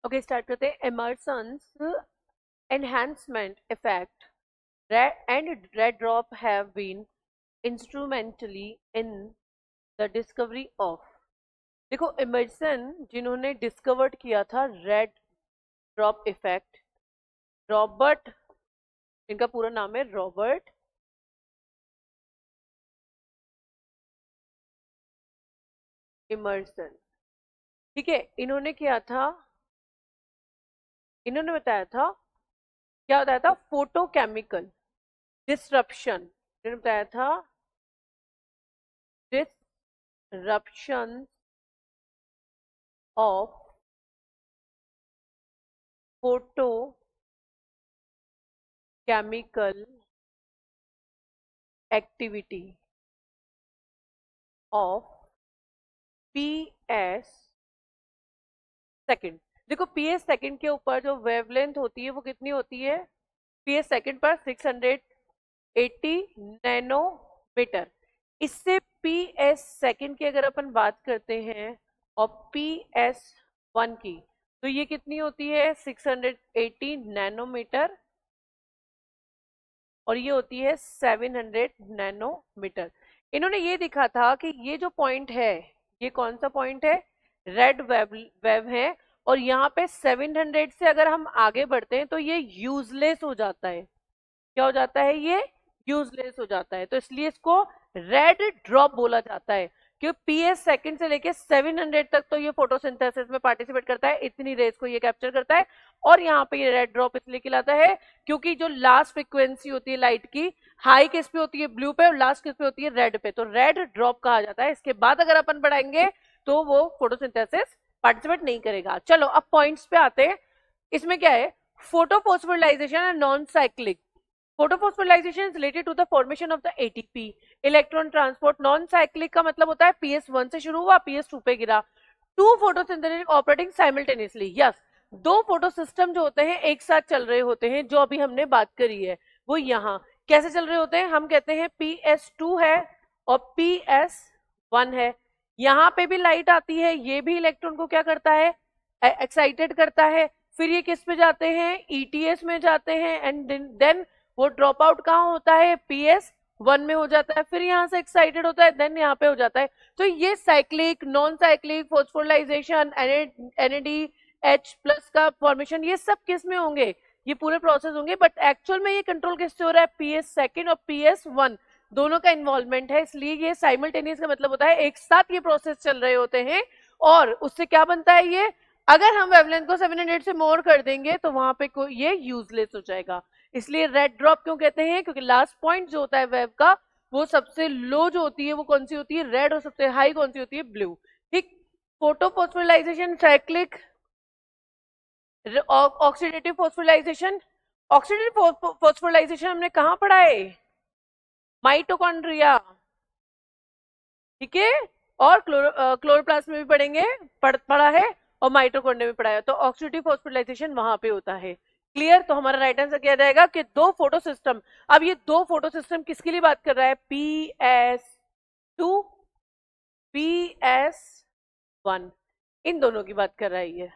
Okay start करते हैं। Emerson's enhancement effect and red drop have been instrumentally in the discovery of. देखो Emerson जिन्होंने discovered किया था रेड ड्रॉप इफेक्ट, रॉबर्ट, इनका पूरा नाम है रॉबर्ट इमर्सन। ठीक है, इन्होंने किया था, इन्होंने बताया था, क्या बताया था, फोटोकेमिकल डिसरप्शन। इन्होंने बताया था disruption of photo chemical activity of PS second. देखो पीएस सेकंड के ऊपर जो वेवलेंथ होती है वो कितनी होती है, पीएस सेकंड पर 680 नैनोमीटर। इससे पीएस सेकंड की अगर अपन बात करते हैं और पीएस वन की, तो ये कितनी होती है 680 नैनोमीटर और ये होती है 700 नैनोमीटर। इन्होंने ये दिखा था कि ये जो पॉइंट है, ये कौन सा पॉइंट है, रेड वेव है, और यहाँ पे 700 से अगर हम आगे बढ़ते हैं तो ये यूजलेस हो जाता है। क्या हो जाता है, ये यूजलेस हो जाता है। तो इसलिए इसको रेड ड्रॉप बोला जाता है कि पीएस सेकंड से लेके 700 तक तो ये फोटोसिंथेसिस में पार्टिसिपेट करता है, इतनी रेस को ये कैप्चर करता है। और यहाँ पे ये रेड ड्रॉप इसलिए कहलाता है क्योंकि जो लास्ट फ्रीक्वेंसी होती है लाइट की, हाई किस पे होती है, ब्लू पे, और लास्ट किस पे होती है, रेड पे, तो रेड ड्रॉप कहा जाता है। इसके बाद अगर अपन बढ़ाएंगे तो वो फोटोसिंथेसिस पार्टिसिपेट नहीं करेगा। चलो अब पॉइंट्स पे आते हैं। इसमें क्या है, photophosphorylation and non cyclic. Photophosphorylation is related to the formation of the ATP, electron transport. Non cyclic का मतलब होता है पीएस1 से शुरू हुआ, पीएस2 पे गिरा। Two photosynthetic operating simultaneously, yes, दो फोटो सिस्टम जो होते हैं एक साथ चल रहे होते हैं, जो अभी हमने बात करी है वो यहाँ कैसे चल रहे होते हैं, हम कहते हैं पीएस2 है और पीएस1 है। यहाँ पे भी लाइट आती है, ये भी इलेक्ट्रॉन को क्या करता है, एक्साइटेड करता है। फिर ये किस पे जाते हैं, ईटीएस में जाते हैं, एंड देन वो ड्रॉप आउट कहाँ होता है, पीएस1 में हो जाता है। फिर यहाँ से एक्साइटेड होता है, देन यहाँ पे हो जाता है। तो ये cyclic, non cyclic, phosphorylation, NADH plus का फॉर्मेशन, ये सब किस में होंगे, ये पूरे प्रोसेस होंगे। बट एक्चुअल में ये कंट्रोल किससे हो रहा है, पीएस सेकंड और पीएस1 दोनों का इन्वॉल्वमेंट है। इसलिए ये साइमल्टेनियस का मतलब होता है एक साथ ये प्रोसेस चल रहे होते हैं। और उससे क्या बनता है, ये अगर हम वेवलेंथ को 700 से मोर कर देंगे तो वहां पे ये यूजलेस हो जाएगा। इसलिए रेड ड्रॉप क्यों कहते हैं, क्योंकि लास्ट पॉइंट जो होता है वेव का, वो सबसे लो जो होती है वो कौन सी होती है, रेड, और सबसे हाई कौन सी होती है, ब्लू। ठीक, photophosphorylation cyclic, oxidative phosphorylation. Oxidative phosphorylation हमने कहाँ पढ़ा है, माइटोकॉन्ड्रिया, ठीक है, और क्लोरोप्लास्ट में भी पढ़ेंगे, पढ़ा है, और माइटोकॉन्ड्रिया में पढ़ा है। तो ऑक्सीडेटिव फॉस्फोराइलेशन वहां पे होता है। क्लियर, तो हमारा राइट आंसर क्या जाएगा कि दो फोटो सिस्टम। अब ये दो फोटो सिस्टम किसके लिए बात कर रहा है, पीएस2, पीएस1, इन दोनों की बात कर रहा है ये।